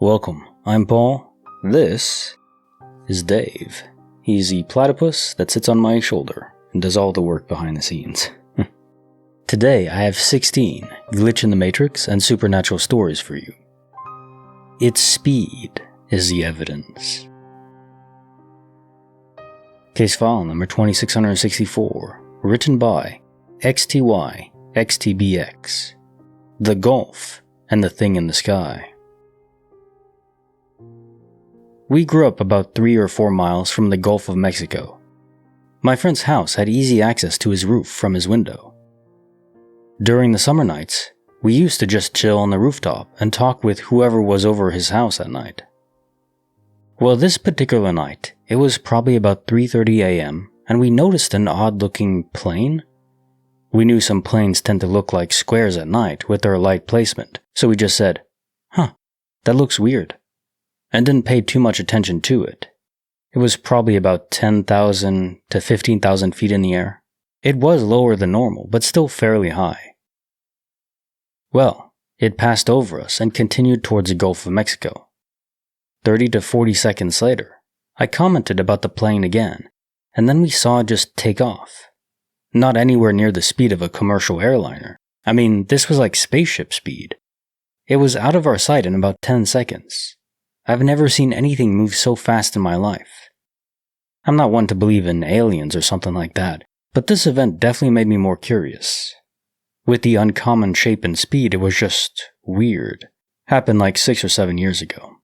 Welcome, I'm Paul. This is Dave. He's the platypus that sits on my shoulder and does all the work behind the scenes. Today I have 16 Glitch in the Matrix and supernatural stories for you. Its speed is the evidence. Case file number 2664, written by XTY-XTBX. The Gulf and the Thing in the Sky. We grew up about 3 or 4 miles from the Gulf of Mexico. My friend's house had easy access to his roof from his window. During the summer nights, we used to just chill on the rooftop and talk with whoever was over his house at night. Well, this particular night, it was probably about 3:30 a.m. and we noticed an odd-looking plane. We knew some planes tend to look like squares at night with their light placement, so we just said, that looks weird, and didn't pay too much attention to it. It was probably about 10,000 to 15,000 feet in the air. It was lower than normal, but still fairly high. Well, it passed over us and continued towards the Gulf of Mexico. 30 to 40 seconds later, I commented about the plane again, and then we saw it just take off. Not anywhere near the speed of a commercial airliner. I mean, this was like spaceship speed. It was out of our sight in about 10 seconds. I've never seen anything move so fast in my life. I'm not one to believe in aliens or something like that, but this event definitely made me more curious. With the uncommon shape and speed, it was just weird. Happened like 6 or 7 years ago.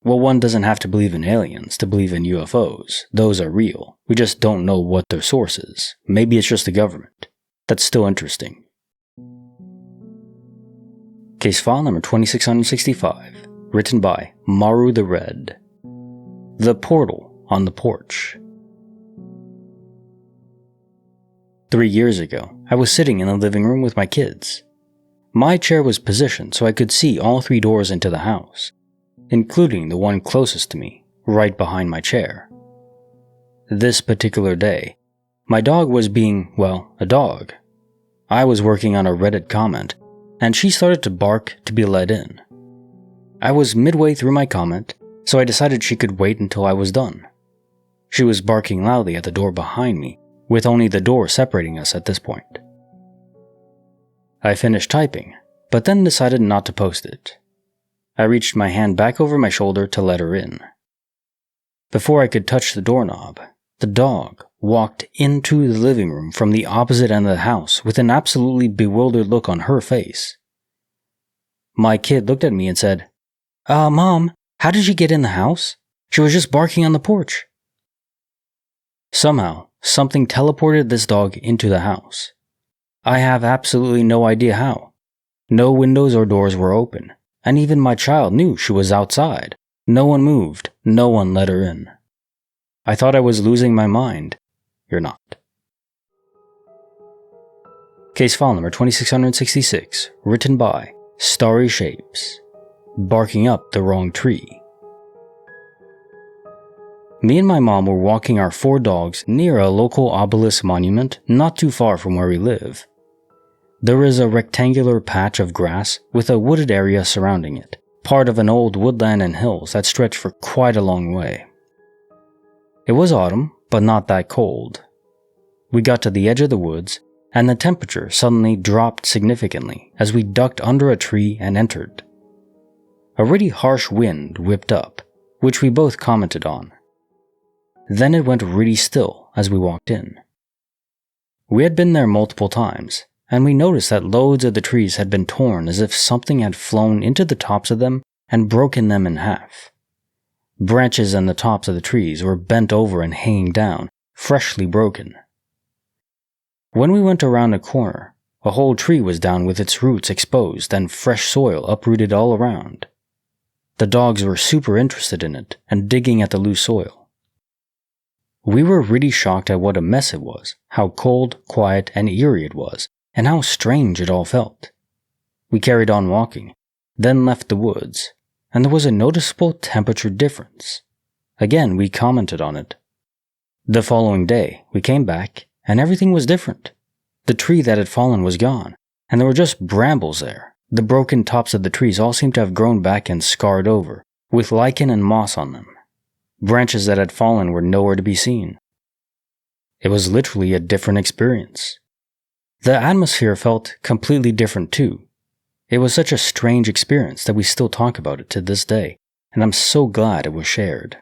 Well, one doesn't have to believe in aliens to believe in UFOs. Those are real. We just don't know what their source is. Maybe it's just the government. That's still interesting. Case file number 2665, written by Maru the Red. The Portal on the Porch. 3 years ago, I was sitting in the living room with my kids. My chair was positioned so I could see all 3 doors into the house, including the one closest to me, right behind my chair. This particular day, my dog was being, well, a dog. I was working on a Reddit comment, and she started to bark to be let in. I was midway through my comment, so I decided she could wait until I was done. She was barking loudly at the door behind me, with only the door separating us at this point. I finished typing, but then decided not to post it. I reached my hand back over my shoulder to let her in. Before I could touch the doorknob, the dog walked into the living room from the opposite end of the house with an absolutely bewildered look on her face. My kid looked at me and said, Mom, how did she get in the house? She was just barking on the porch." Somehow, something teleported this dog into the house. I have absolutely no idea how. No windows or doors were open, and even my child knew she was outside. No one moved, no one let her in. I thought I was losing my mind. You're not. Case file number 2666, written by Starry Shapes. Barking up the wrong tree. Me and my mom were walking our 4 dogs near a local obelisk monument not too far from where we live. There is a rectangular patch of grass with a wooded area surrounding it, part of an old woodland and hills that stretch for quite a long way. It was autumn, but not that cold. We got to the edge of the woods, and the temperature suddenly dropped significantly as we ducked under a tree and entered. A really harsh wind whipped up, which we both commented on. Then it went really still as we walked in. We had been there multiple times, and we noticed that loads of the trees had been torn as if something had flown into the tops of them and broken them in half. Branches and the tops of the trees were bent over and hanging down, freshly broken. When we went around a corner, a whole tree was down with its roots exposed and fresh soil uprooted all around. The dogs were super interested in it and digging at the loose soil. We were really shocked at what a mess it was, how cold, quiet, and eerie it was, and how strange it all felt. We carried on walking, then left the woods, and there was a noticeable temperature difference. Again, we commented on it. The following day, we came back, and everything was different. The tree that had fallen was gone, and there were just brambles there, The broken tops of the trees all seemed to have grown back and scarred over, with lichen and moss on them. Branches that had fallen were nowhere to be seen. It was literally a different experience. The atmosphere felt completely different too. It was such a strange experience that we still talk about it to this day, and I'm so glad it was shared.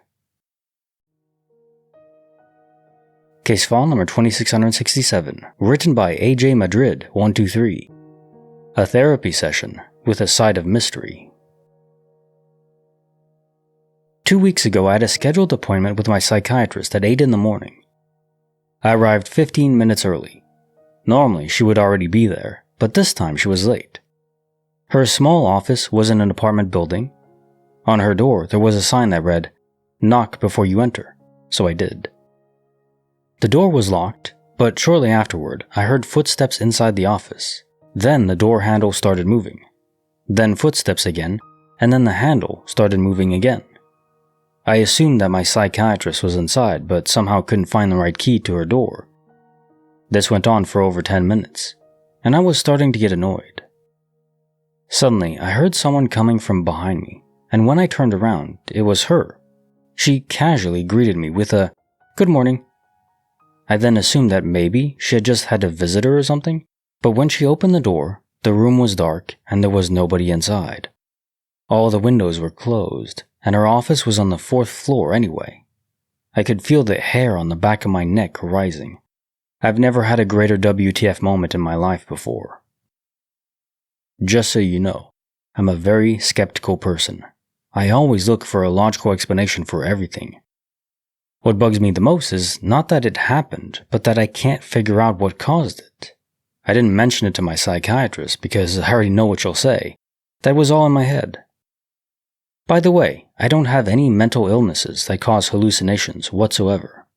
Case file number 2667, written by AJ Madrid 123. A therapy session with a side of mystery. 2 weeks ago, I had a scheduled appointment with my psychiatrist at 8 in the morning. I arrived 15 minutes early. Normally, she would already be there, but this time she was late. Her small office was in an apartment building. On her door, there was a sign that read, "Knock before you enter," so I did. The door was locked, but shortly afterward, I heard footsteps inside the office. Then the door handle started moving. Then footsteps again, and then the handle started moving again. I assumed that my psychiatrist was inside, but somehow couldn't find the right key to her door. This went on for over 10 minutes, and I was starting to get annoyed. Suddenly, I heard someone coming from behind me, and when I turned around, it was her. She casually greeted me with a, "Good morning." I then assumed that maybe she had just had a visitor or something, but when she opened the door, the room was dark and there was nobody inside. All the windows were closed, and her office was on the 4th floor anyway. I could feel the hair on the back of my neck rising. I've never had a greater WTF moment in my life before. Just so you know, I'm a very skeptical person. I always look for a logical explanation for everything. What bugs me the most is not that it happened, but that I can't figure out what caused it. I didn't mention it to my psychiatrist because I already know what she'll say. That was all in my head. By the way, I don't have any mental illnesses that cause hallucinations whatsoever.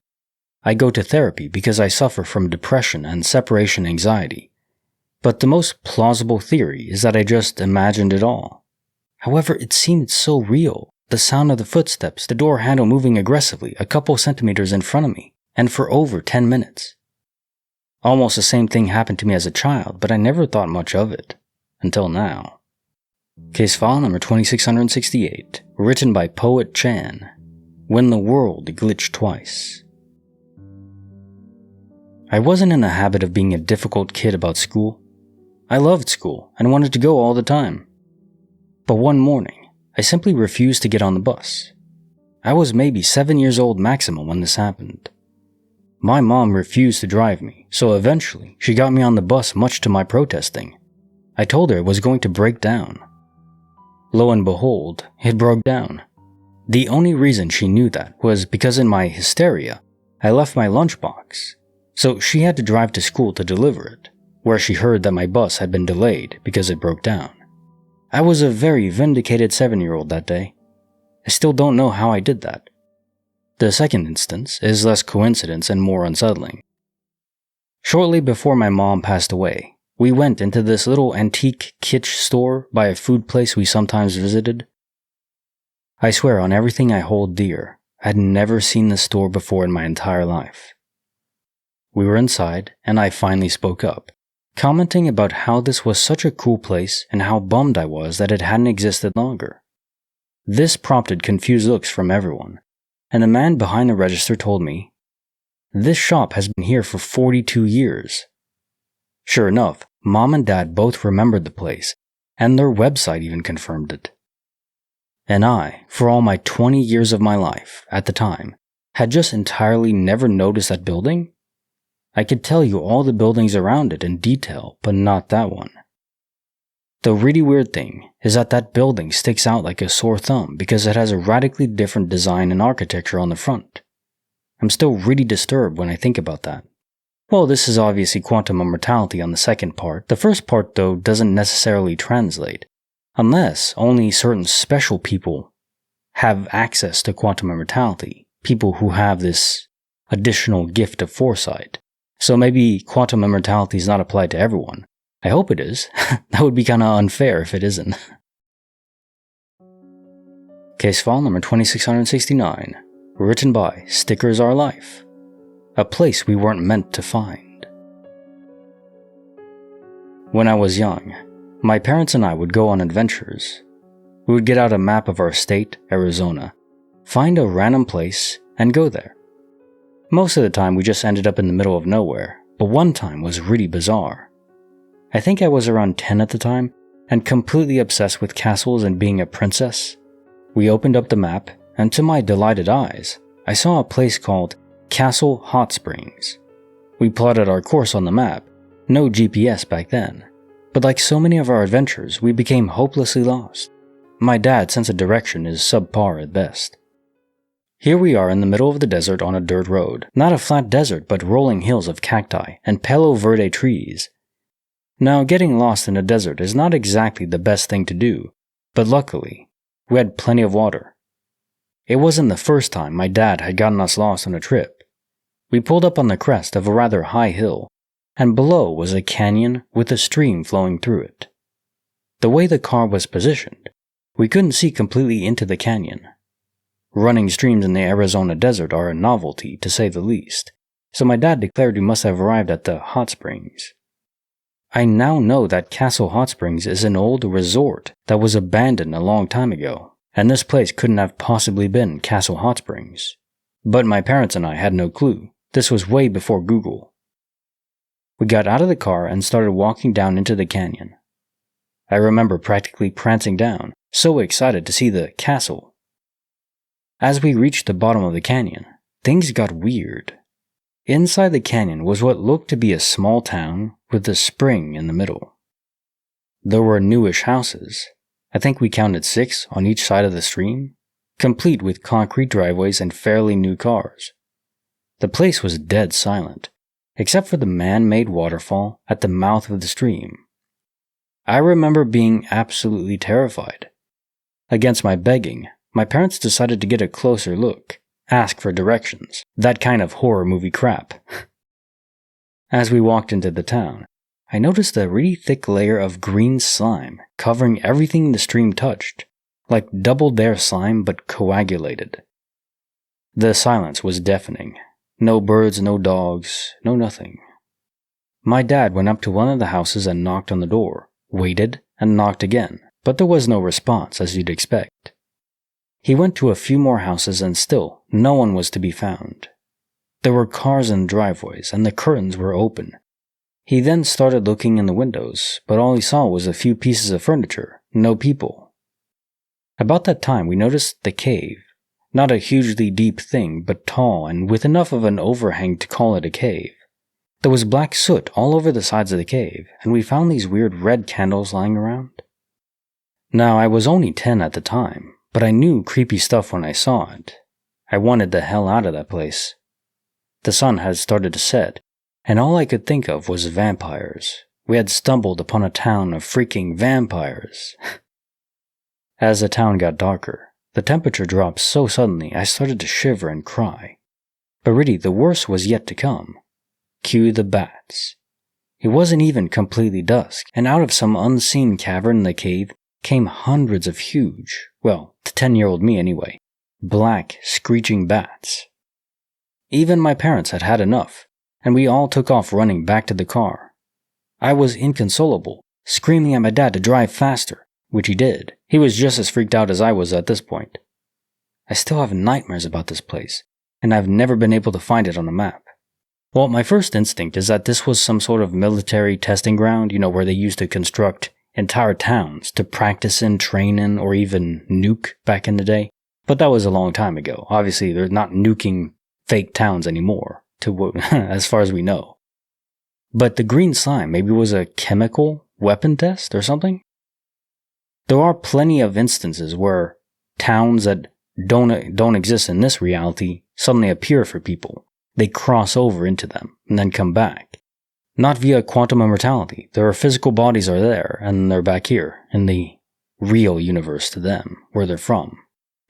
I go to therapy because I suffer from depression and separation anxiety. But the most plausible theory is that I just imagined it all. However, it seemed so real. The sound of the footsteps, the door handle moving aggressively a couple centimeters in front of me, and for over 10 minutes. Almost the same thing happened to me as a child, but I never thought much of it. Until now. Case file number 2668, written by Poet Chan. When the World Glitched Twice. I wasn't in the habit of being a difficult kid about school. I loved school and wanted to go all the time. But one morning, I simply refused to get on the bus. I was maybe 7 years old maximum when this happened. My mom refused to drive me, so eventually she got me on the bus much to my protesting. I told her it was going to break down. Lo and behold, it broke down. The only reason she knew that was because in my hysteria, I left my lunchbox, so she had to drive to school to deliver it, where she heard that my bus had been delayed because it broke down. I was a very vindicated 7-year-old that day. I still don't know how I did that. The second instance is less coincidence and more unsettling. Shortly before my mom passed away, we went into this little antique kitsch store by a food place we sometimes visited. I swear on everything I hold dear, I'd never seen this store before in my entire life. We were inside, and I finally spoke up, commenting about how this was such a cool place and how bummed I was that it hadn't existed longer. This prompted confused looks from everyone, and the man behind the register told me, "This shop has been here for 42 years. Sure enough, Mom and Dad both remembered the place, and their website even confirmed it. And I, for all my 20 years of my life, at the time, had just entirely never noticed that building? I could tell you all the buildings around it in detail, but not that one. The really weird thing is that that building sticks out like a sore thumb because it has a radically different design and architecture on the front. I'm still really disturbed when I think about that. Well, this is obviously quantum immortality on the second part. The first part, though, doesn't necessarily translate, unless only certain special people have access to quantum immortality, people who have this additional gift of foresight. So maybe quantum immortality is not applied to everyone. I hope it is. That would be kinda unfair if it isn't. Case file number 2669, written by Stickers Are Life. A place we weren't meant to find. When I was young, My parents and I would go on adventures. We would get out a map of our state, Arizona, find a random place, and go there. Most of the time we just ended up in the middle of nowhere, but one time was really bizarre. I think I was around 10 at the time, and completely obsessed with castles and being a princess. We opened up the map, and to my delighted eyes, I saw a place called Castle Hot Springs. We plotted our course on the map, no GPS back then, but like so many of our adventures, we became hopelessly lost. My dad's sense of direction is subpar at best. Here we are in the middle of the desert on a dirt road, not a flat desert but rolling hills of cacti and Palo Verde trees. Now, getting lost in a desert is not exactly the best thing to do, but luckily, we had plenty of water. It wasn't the first time my dad had gotten us lost on a trip. We pulled up on the crest of a rather high hill, and below was a canyon with a stream flowing through it. The way the car was positioned, we couldn't see completely into the canyon. Running streams in the Arizona desert are a novelty, to say the least, so my dad declared we must have arrived at the hot springs. I now know that Castle Hot Springs is an old resort that was abandoned a long time ago, and this place couldn't have possibly been Castle Hot Springs. But my parents and I had no clue. This was way before Google. We got out of the car and started walking down into the canyon. I remember practically prancing down, so excited to see the castle. As we reached the bottom of the canyon, things got weird. Inside the canyon was what looked to be a small town with a spring in the middle. There were newish houses. I think we counted 6 on each side of the stream, complete with concrete driveways and fairly new cars. The place was dead silent, except for the man-made waterfall at the mouth of the stream. I remember being absolutely terrified. Against my begging, my parents decided to get a closer look, ask for directions, that kind of horror movie crap. As we walked into the town, I noticed a really thick layer of green slime covering everything the stream touched, like Double Dare slime but coagulated. The silence was deafening. No birds, no dogs, no nothing. My dad went up to one of the houses and knocked on the door, waited, and knocked again, but there was no response, as you'd expect. He went to a few more houses and still, no one was to be found. There were cars in driveways, and the curtains were open. He then started looking in the windows, but all he saw was a few pieces of furniture, no people. About that time, we noticed the cave. Not a hugely deep thing, but tall and with enough of an overhang to call it a cave. There was black soot all over the sides of the cave, and we found these weird red candles lying around. Now, I was only 10 at the time, but I knew creepy stuff when I saw it. I wanted the hell out of that place. The sun had started to set, and all I could think of was vampires. We had stumbled upon a town of freaking vampires. As the town got darker, the temperature dropped so suddenly I started to shiver and cry. But really, the worst was yet to come. Cue the bats. It wasn't even completely dusk, and out of some unseen cavern in the cave came hundreds of huge, well, to 10-year-old me anyway, black, screeching bats. Even my parents had had enough, and we all took off running back to the car. I was inconsolable, screaming at my dad to drive faster, which he did. He was just as freaked out as I was at this point. I still have nightmares about this place, and I've never been able to find it on a map. Well, my first instinct is that this was some sort of military testing ground, where they used to construct entire towns to practice in, train in, or even nuke back in the day. But that was a long time ago. Obviously, they're not nuking fake towns anymore, as far as we know. But the green slime maybe was a chemical weapon test or something? There are plenty of instances where towns that don't exist in this reality suddenly appear for people. They cross over into them and then come back. Not via quantum immortality. Their physical bodies are there and they're back here in the real universe to them, where they're from.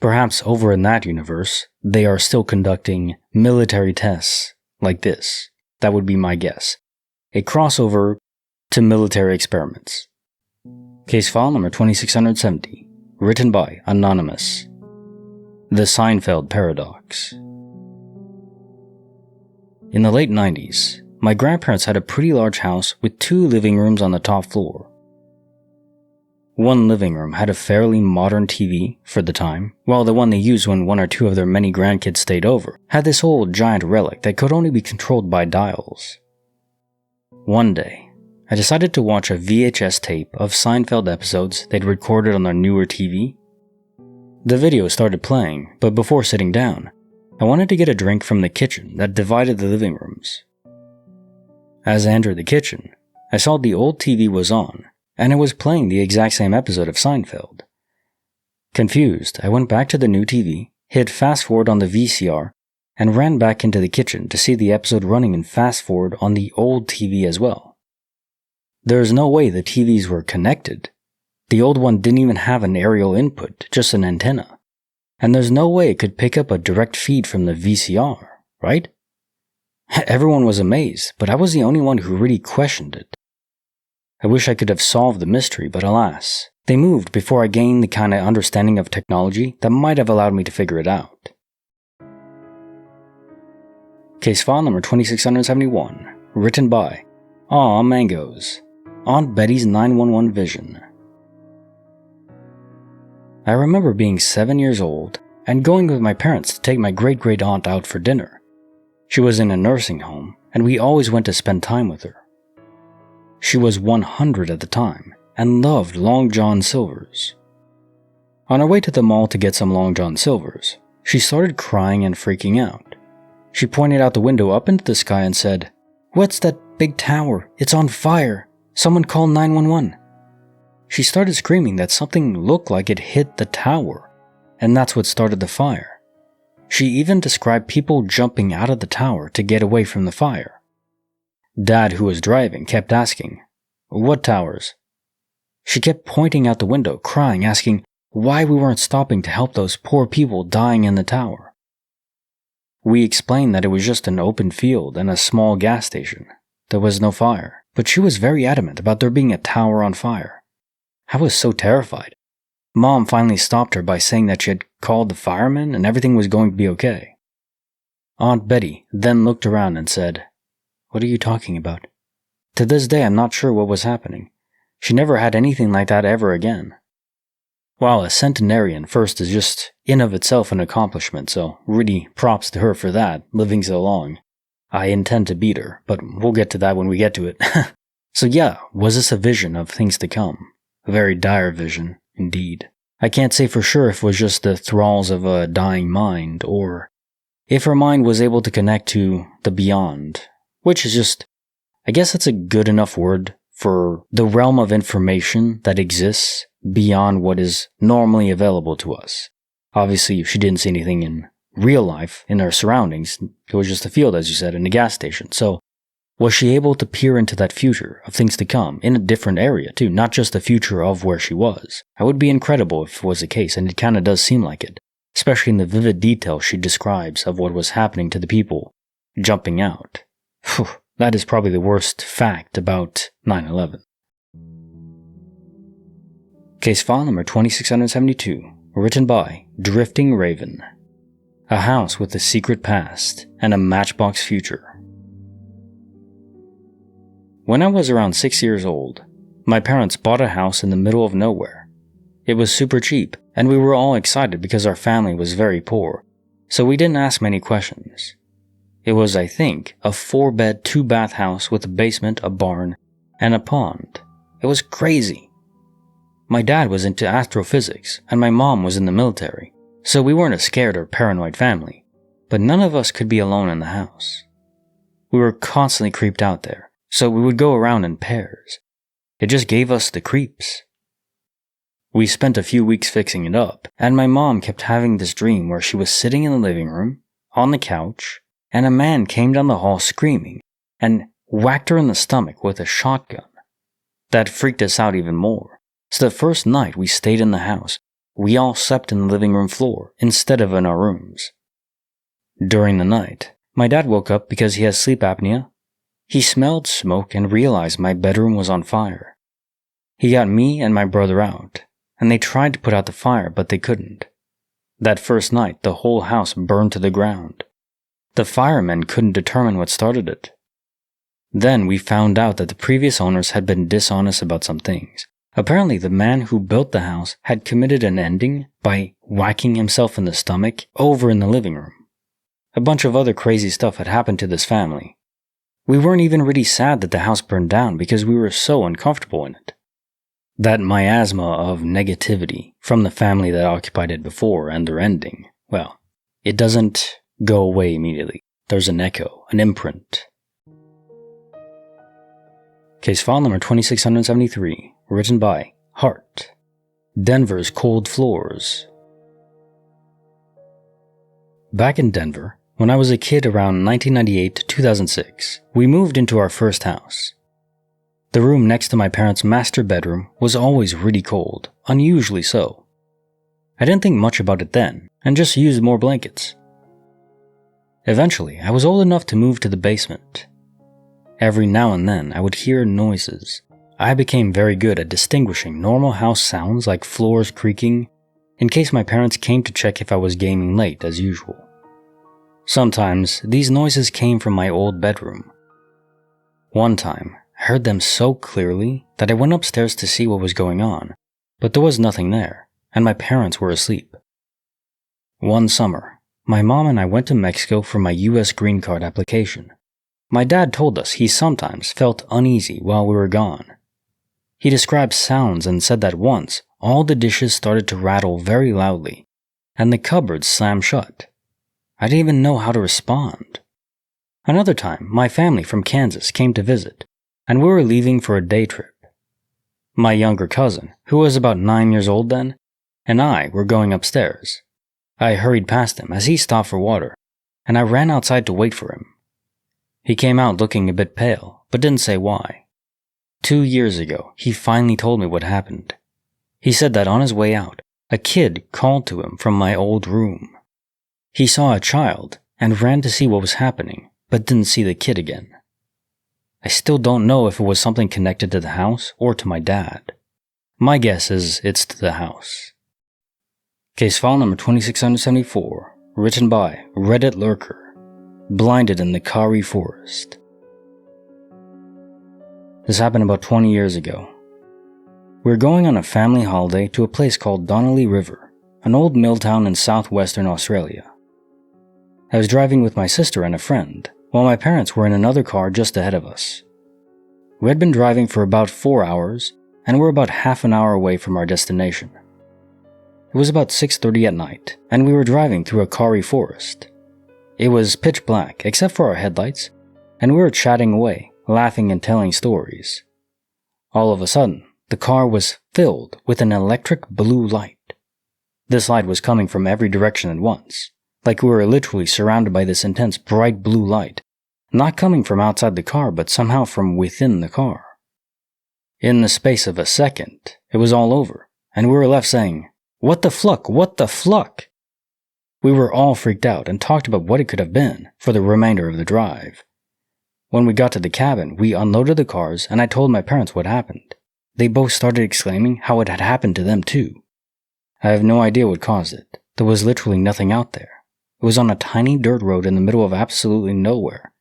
Perhaps over in that universe, they are still conducting military tests like this. That would be my guess. A crossover to military experiments. Case file number 2670, written by Anonymous. The Seinfeld Paradox. In the late 90s, my grandparents had a pretty large house with 2 living rooms on the top floor. One living room had a fairly modern TV for the time, while the one they used when one or two of their many grandkids stayed over had this old giant relic that could only be controlled by dials. One day, I decided to watch a VHS tape of Seinfeld episodes they'd recorded on their newer TV. The video started playing, but before sitting down, I wanted to get a drink from the kitchen that divided the living rooms. As I entered the kitchen, I saw the old TV was on, and it was playing the exact same episode of Seinfeld. Confused, I went back to the new TV, hit fast forward on the VCR, and ran back into the kitchen to see the episode running in fast forward on the old TV as well. There is no way the TVs were connected. The old one didn't even have an aerial input, just an antenna. And there's no way it could pick up a direct feed from the VCR, right? Everyone was amazed, but I was the only one who really questioned it. I wish I could have solved the mystery, but alas, they moved before I gained the kind of understanding of technology that might have allowed me to figure it out. Case file number 2671, written by Aw Mangoes, Aunt Betty's 911 Vision. I remember being 7 years old and going with my parents to take my great-great-aunt out for dinner. She was in a nursing home, and we always went to spend time with her. She was 100 at the time and loved Long John Silver's. On our way to the mall to get some Long John Silver's, she started crying and freaking out. She pointed out the window up into the sky and said, "What's that big tower? It's on fire. Someone call 911. She started screaming that something looked like it hit the tower, and that's what started the fire. She even described people jumping out of the tower to get away from the fire. Dad, who was driving, kept asking, "What towers?" She kept pointing out the window, crying, asking why we weren't stopping to help those poor people dying in the tower. We explained that it was just an open field and a small gas station. There was no fire, but she was very adamant about there being a tower on fire. I was so terrified. Mom finally stopped her by saying that she had called the firemen and everything was going to be okay. Aunt Betty then looked around and said, "What are you talking about?" To this day, I'm not sure what was happening. She never had anything like that ever again. While a centenarian first is just in of itself an accomplishment, so really props to her for that, living so long. I intend to beat her, but we'll get to that when we get to it. So yeah, was this a vision of things to come? A very dire vision, indeed. I can't say for sure if it was just the thralls of a dying mind, or if her mind was able to connect to the beyond, which is just, I guess that's a good enough word for the realm of information that exists beyond what is normally available to us. Obviously, if she didn't see anything in real life, in her surroundings, it was just a field, as you said, in a gas station. So, was she able to peer into that future of things to come in a different area too, not just the future of where she was? That would be incredible if it was the case, and it kinda does seem like it, especially in the vivid detail she describes of what was happening to the people jumping out. Whew, that is probably the worst fact about 9/11. Case file number 2672, written by Drifting Raven. A house with a secret past and a matchbox future. When I was around 6 years old, my parents bought a house in the middle of nowhere. It was super cheap, and we were all excited because our family was very poor, so we didn't ask many questions. It was, I think, a 4-bed, 2-bath house with a basement, a barn, and a pond. It was crazy. My dad was into astrophysics, and my mom was in the military, so we weren't a scared or paranoid family, but none of us could be alone in the house. We were constantly creeped out there, so we would go around in pairs. It just gave us the creeps. We spent a few weeks fixing it up, and my mom kept having this dream where she was sitting in the living room, on the couch, and a man came down the hall screaming and whacked her in the stomach with a shotgun. That freaked us out even more. So the first night we stayed in the house, we all slept in the living room floor instead of in our rooms. During the night, my dad woke up because he has sleep apnea. He smelled smoke and realized my bedroom was on fire. He got me and my brother out, and they tried to put out the fire, but they couldn't. That first night, the whole house burned to the ground. The firemen couldn't determine what started it. Then we found out that the previous owners had been dishonest about some things, Apparently, the man who built the house had committed an ending by whacking himself in the stomach over in the living room. A bunch of other crazy stuff had happened to this family. We weren't even really sad that the house burned down because we were so uncomfortable in it. That miasma of negativity from the family that occupied it before and their ending, well, it doesn't go away immediately. There's an echo, an imprint. Case file number 2673, written by Hart. Denver's Cold Floors. Back in Denver, when I was a kid around 1998 to 2006, we moved into our first house. The room next to my parents' master bedroom was always really cold, unusually so. I didn't think much about it then, and just used more blankets. Eventually, I was old enough to move to the basement. Every now and then, I would hear noises. I became very good at distinguishing normal house sounds like floors creaking, in case my parents came to check if I was gaming late as usual. Sometimes, these noises came from my old bedroom. One time, I heard them so clearly that I went upstairs to see what was going on, but there was nothing there, and my parents were asleep. One summer, my mom and I went to Mexico for my US green card application. My dad told us he sometimes felt uneasy while we were gone. He described sounds and said that once, all the dishes started to rattle very loudly, and the cupboards slammed shut. I didn't even know how to respond. Another time, my family from Kansas came to visit, and we were leaving for a day trip. My younger cousin, who was about 9 years old then, and I were going upstairs. I hurried past him as he stopped for water, and I ran outside to wait for him. He came out looking a bit pale, but didn't say why. 2 years ago, he finally told me what happened. He said that on his way out, a kid called to him from my old room. He saw a child and ran to see what was happening, but didn't see the kid again. I still don't know if it was something connected to the house or to my dad. My guess is it's to the house. Case file number 2674, written by Reddit Lurker. Blinded in the Karri forest. This happened about 20 years ago. We were going on a family holiday to a place called Donnelly River, an old mill town in southwestern Australia. I was driving with my sister and a friend, while my parents were in another car just ahead of us. We had been driving for about 4 hours, and were about half an hour away from our destination. It was about 6:30 at night, and we were driving through a Karri forest. It was pitch black, except for our headlights, and we were chatting away, laughing and telling stories. All of a sudden, the car was filled with an electric blue light. This light was coming from every direction at once, like we were literally surrounded by this intense bright blue light, not coming from outside the car but somehow from within the car. In the space of a second, it was all over, and we were left saying, "What the fluck? What the fluck?" We were all freaked out and talked about what it could have been for the remainder of the drive. When we got to the cabin, we unloaded the cars and I told my parents what happened. They both started exclaiming how it had happened to them too. I have no idea what caused it. There was literally nothing out there. It was on a tiny dirt road in the middle of absolutely nowhere.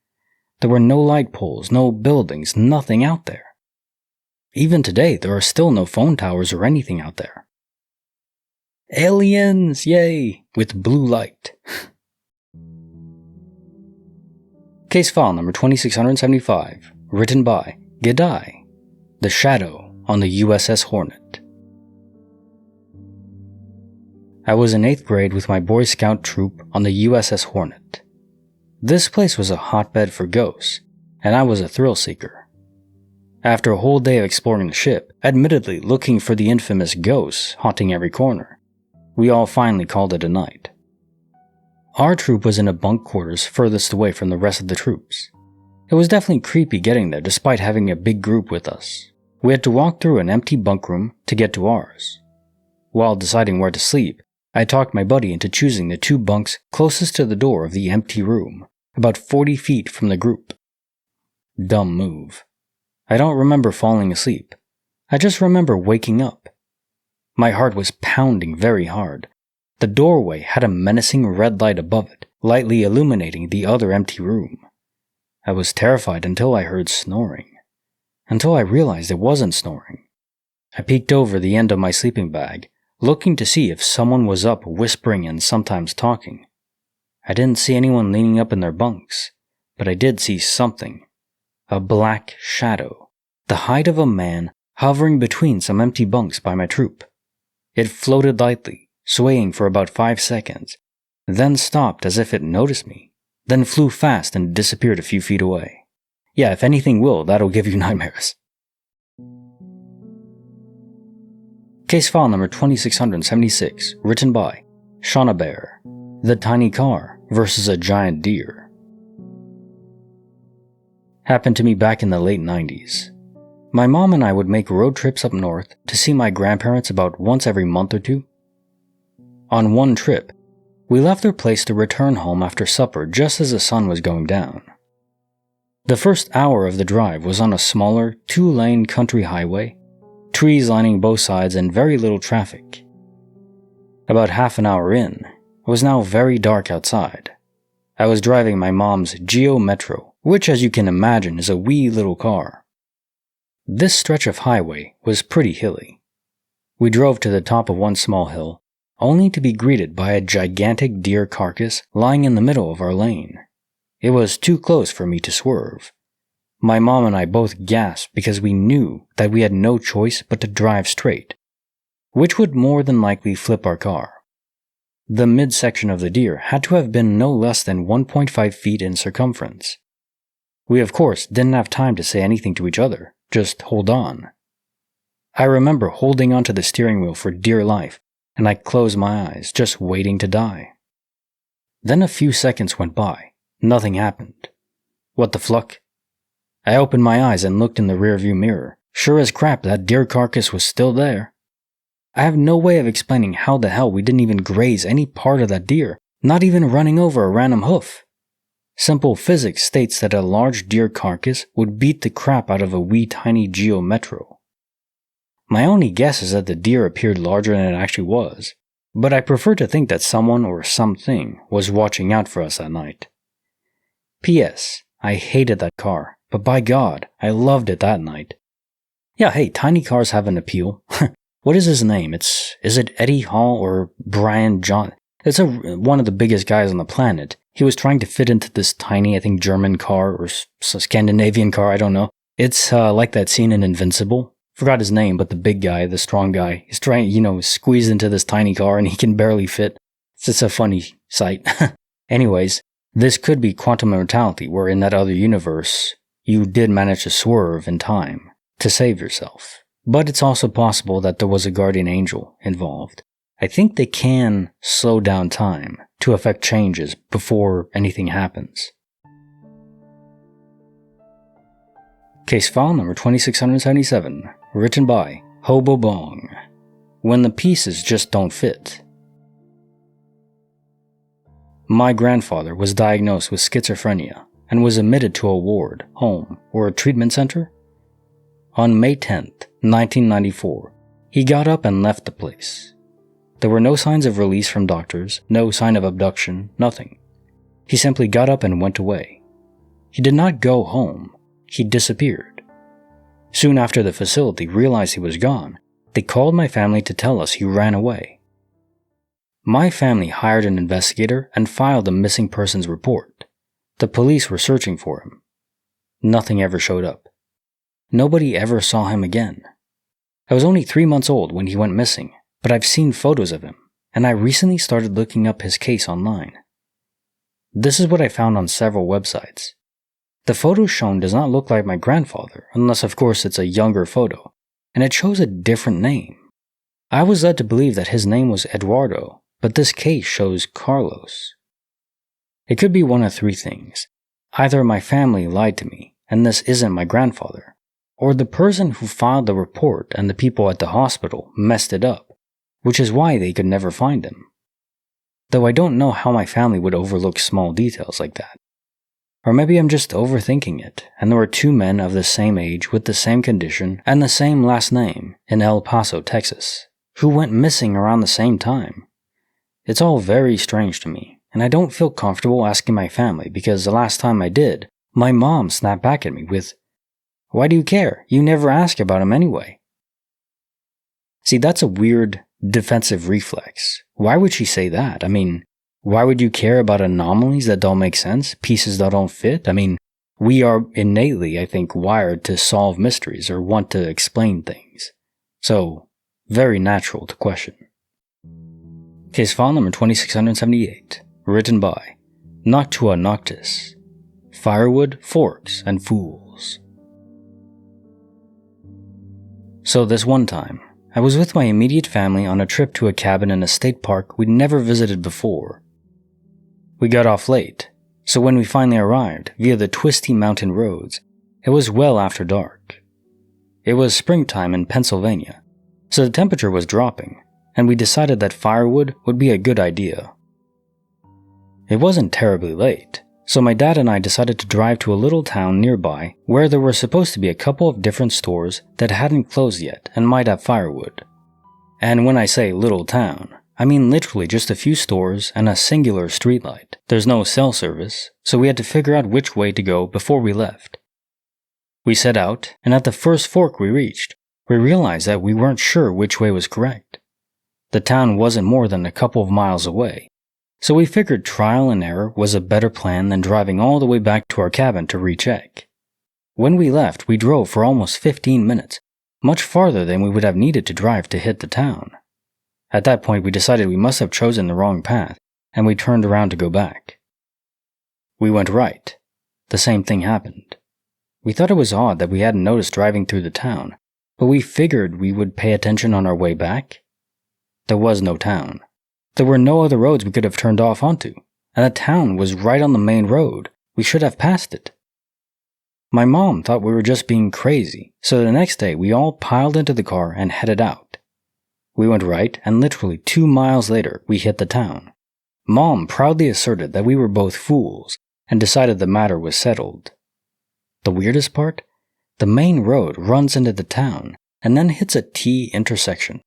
There were no light poles, no buildings, nothing out there. Even today, there are still no phone towers or anything out there. Aliens, yay, with blue light. Case file number 2675, written by G'day, The Shadow on the USS Hornet. I was in 8th grade with my Boy Scout troop on the USS Hornet. This place was a hotbed for ghosts, and I was a thrill seeker. After a whole day of exploring the ship, admittedly looking for the infamous ghosts haunting every corner, we all finally called it a night. Our troop was in a bunk quarters furthest away from the rest of the troops. It was definitely creepy getting there despite having a big group with us. We had to walk through an empty bunk room to get to ours. While deciding where to sleep, I talked my buddy into choosing the 2 bunks closest to the door of the empty room, about 40 feet from the group. Dumb move. I don't remember falling asleep. I just remember waking up. My heart was pounding very hard. The doorway had a menacing red light above it, lightly illuminating the other empty room. I was terrified until I heard snoring. Until I realized it wasn't snoring. I peeked over the end of my sleeping bag, looking to see if someone was up whispering and sometimes talking. I didn't see anyone leaning up in their bunks, but I did see something. A black shadow, the height of a man, hovering between some empty bunks by my troop. It floated lightly, swaying for about 5 seconds, then stopped as if it noticed me, then flew fast and disappeared a few feet away. Yeah, if anything will, that'll give you nightmares. Case file number 2676, written by Shauna Bear. The tiny car versus a giant deer. Happened to me back in the late 90s. My mom and I would make road trips up north to see my grandparents about once every month or two. On one trip, we left their place to return home after supper just as the sun was going down. The first hour of the drive was on a smaller, 2-lane country highway, trees lining both sides and very little traffic. About half an hour in, it was now very dark outside. I was driving my mom's Geo Metro, which as you can imagine is a wee little car. This stretch of highway was pretty hilly. We drove to the top of one small hill, only to be greeted by a gigantic deer carcass lying in the middle of our lane. It was too close for me to swerve. My mom and I both gasped because we knew that we had no choice but to drive straight, which would more than likely flip our car. The midsection of the deer had to have been no less than 1.5 feet in circumference. We of course didn't have time to say anything to each other, just hold on. I remember holding onto the steering wheel for dear life, and I closed my eyes, just waiting to die. Then a few seconds went by, nothing happened. What the fluck? I opened my eyes and looked in the rearview mirror. Sure as crap, that deer carcass was still there. I have no way of explaining how the hell we didn't even graze any part of that deer, not even running over a random hoof. Simple physics states that a large deer carcass would beat the crap out of a wee tiny Geo Metro. My only guess is that the deer appeared larger than it actually was, but I prefer to think that someone or something was watching out for us that night. P.S. I hated that car, but by God, I loved it that night. Yeah, hey, tiny cars have an appeal. What is his name? Is it Eddie Hall or Brian John? It's one of the biggest guys on the planet. He was trying to fit into this tiny, I think, German car or Scandinavian car, I don't know. It's like that scene in Invincible. Forgot his name, but the big guy, the strong guy, is trying, squeeze into this tiny car and he can barely fit. It's just a funny sight. Anyways, this could be quantum immortality, where in that other universe, you did manage to swerve in time to save yourself. But it's also possible that there was a guardian angel involved. I think they can slow down time to affect changes before anything happens. Case file number 2677, written by Hobo Bong. When the pieces just don't fit. My grandfather was diagnosed with schizophrenia and was admitted to a ward, home, or a treatment center. On May 10th, 1994, he got up and left the place. There were no signs of release from doctors, no sign of abduction, nothing. He simply got up and went away. He did not go home, he disappeared. Soon after the facility realized he was gone, they called my family to tell us he ran away. My family hired an investigator and filed a missing persons report. The police were searching for him. Nothing ever showed up. Nobody ever saw him again. I was only 3 months old when he went missing, but I've seen photos of him, and I recently started looking up his case online. This is what I found on several websites. The photo shown does not look like my grandfather, unless of course it's a younger photo, and it shows a different name. I was led to believe that his name was Eduardo, but this case shows Carlos. It could be one of three things. Either my family lied to me, and this isn't my grandfather, or the person who filed the report and the people at the hospital messed it up, which is why they could never find him. Though I don't know how my family would overlook small details like that. Or maybe I'm just overthinking it, and there were two men of the same age with the same condition and the same last name in El Paso, Texas, who went missing around the same time. It's all very strange to me, and I don't feel comfortable asking my family because the last time I did, my mom snapped back at me with, "Why do you care? You never ask about him anyway." See, that's a weird defensive reflex. Why would she say that? I mean, why would you care about anomalies that don't make sense? Pieces that don't fit? I mean, we are innately, I think, wired to solve mysteries or want to explain things. So, very natural to question. Case file number 2678, written by Noctua Noctis, Firewood, Forks, and Fools. So this one time, I was with my immediate family on a trip to a cabin in a state park we'd never visited before. We got off late, so when we finally arrived via the twisty mountain roads, it was well after dark. It was springtime in Pennsylvania, so the temperature was dropping, and we decided that firewood would be a good idea. It wasn't terribly late, so my dad and I decided to drive to a little town nearby where there were supposed to be a couple of different stores that hadn't closed yet and might have firewood. And when I say little town, I mean literally just a few stores and a singular streetlight. There's no cell service, so we had to figure out which way to go before we left. We set out, and at the first fork we reached, we realized that we weren't sure which way was correct. The town wasn't more than a couple of miles away, so we figured trial and error was a better plan than driving all the way back to our cabin to recheck. When we left, we drove for almost 15 minutes, much farther than we would have needed to drive to hit the town. At that point, we decided we must have chosen the wrong path, and we turned around to go back. We went right. The same thing happened. We thought it was odd that we hadn't noticed driving through the town, but we figured we would pay attention on our way back. There was no town. There were no other roads we could have turned off onto, and the town was right on the main road. We should have passed it. My mom thought we were just being crazy, so the next day we all piled into the car and headed out. We went right, and literally 2 miles later, we hit the town. Mom proudly asserted that we were both fools, and decided the matter was settled. The weirdest part? The main road runs into the town, and then hits a T intersection.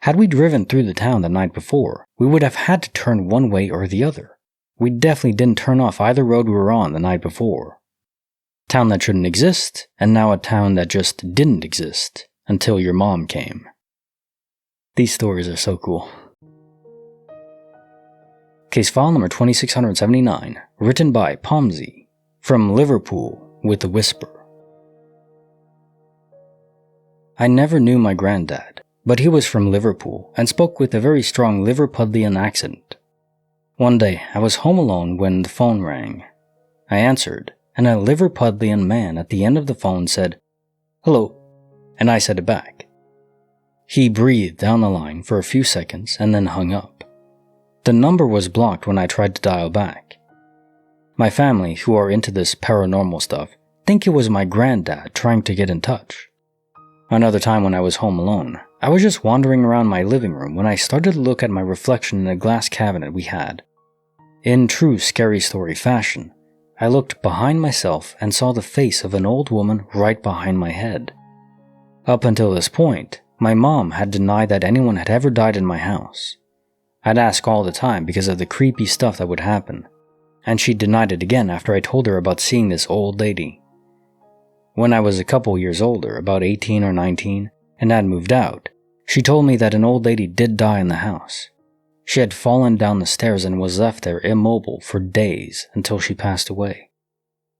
Had we driven through the town the night before, we would have had to turn one way or the other. We definitely didn't turn off either road we were on the night before. Town that shouldn't exist, and now a town that just didn't exist, until your mom came. These stories are so cool. Case file number 2679, written by Pomsey, from Liverpool with a Whisper. I never knew my granddad, but he was from Liverpool and spoke with a very strong Liverpudlian accent. One day, I was home alone when the phone rang. I answered, and a Liverpudlian man at the end of the phone said, "Hello," and I said it back. He breathed down the line for a few seconds and then hung up. The number was blocked when I tried to dial back. My family, who are into this paranormal stuff, think it was my granddad trying to get in touch. Another time when I was home alone, I was just wandering around my living room when I started to look at my reflection in a glass cabinet we had. In true scary story fashion, I looked behind myself and saw the face of an old woman right behind my head. Up until this point, my mom had denied that anyone had ever died in my house. I'd ask all the time because of the creepy stuff that would happen, and she denied it again after I told her about seeing this old lady. When I was a couple years older, about 18 or 19, and had moved out, she told me that an old lady did die in the house. She had fallen down the stairs and was left there immobile for days until she passed away.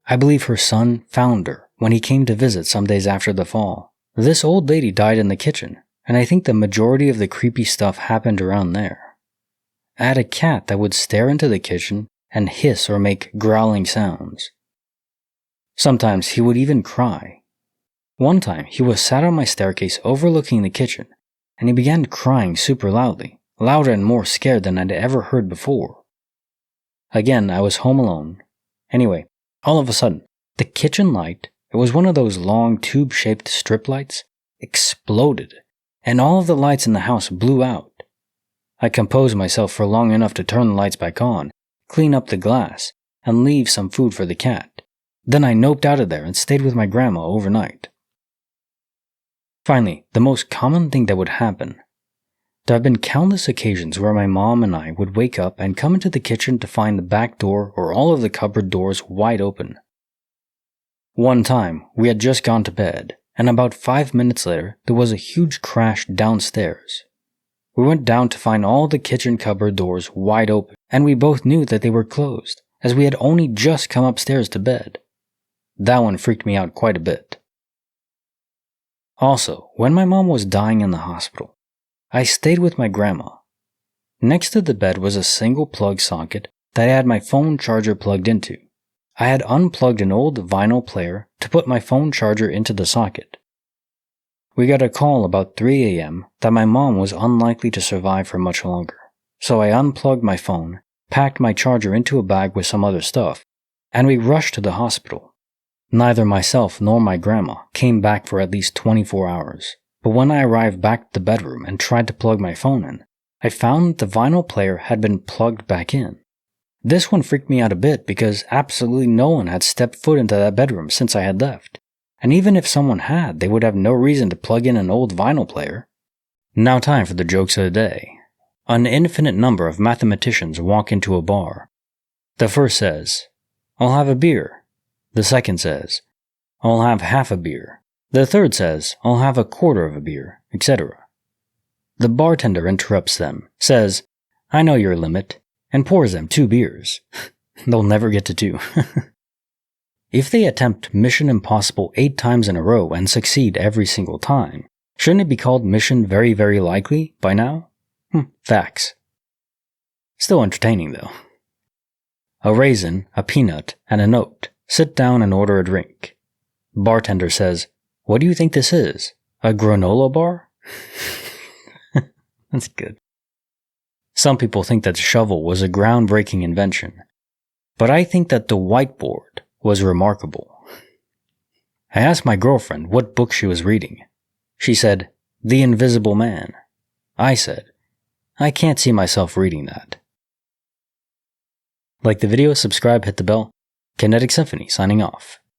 I believe her son found her when he came to visit some days after the fall. This old lady died in the kitchen, and I think the majority of the creepy stuff happened around there. I had a cat that would stare into the kitchen and hiss or make growling sounds. Sometimes he would even cry. One time, he was sat on my staircase overlooking the kitchen, and he began crying super loudly, louder and more scared than I'd ever heard before. Again, I was home alone. Anyway, all of a sudden, the kitchen light, it was one of those long tube-shaped strip lights, exploded, and all of the lights in the house blew out. I composed myself for long enough to turn the lights back on, clean up the glass, and leave some food for the cat. Then I noped out of there and stayed with my grandma overnight. Finally, the most common thing that would happen. There have been countless occasions where my mom and I would wake up and come into the kitchen to find the back door or all of the cupboard doors wide open. One time, we had just gone to bed, and about 5 minutes later, there was a huge crash downstairs. We went down to find all the kitchen cupboard doors wide open, and we both knew that they were closed, as we had only just come upstairs to bed. That one freaked me out quite a bit. Also, when my mom was dying in the hospital, I stayed with my grandma. Next to the bed was a single plug socket that I had my phone charger plugged into. I had unplugged an old vinyl player to put my phone charger into the socket. We got a call about 3 a.m. that my mom was unlikely to survive for much longer, so I unplugged my phone, packed my charger into a bag with some other stuff, and we rushed to the hospital. Neither myself nor my grandma came back for at least 24 hours, but when I arrived back to the bedroom and tried to plug my phone in, I found the vinyl player had been plugged back in. This one freaked me out a bit because absolutely no one had stepped foot into that bedroom since I had left, and even if someone had, they would have no reason to plug in an old vinyl player. Now time for the jokes of the day. An infinite number of mathematicians walk into a bar. The first says, "I'll have a beer." The second says, "I'll have half a beer." The third says, "I'll have a quarter of a beer," etc. The bartender interrupts them, says, "I know your limit," and pours them 2 beers. They'll never get to 2. If they attempt Mission Impossible 8 times in a row and succeed every single time, shouldn't it be called Mission Very Very Likely by now? Facts. Still entertaining though. A raisin, a peanut, and an oat sit down and order a drink. Bartender says, "What do you think this is? A granola bar?" That's good. Some people think that the shovel was a groundbreaking invention, but I think that the whiteboard was remarkable. I asked my girlfriend what book she was reading. She said, "The Invisible Man." I said, "I can't see myself reading that." Like the video, subscribe, hit the bell. Kinetic Symphony signing off.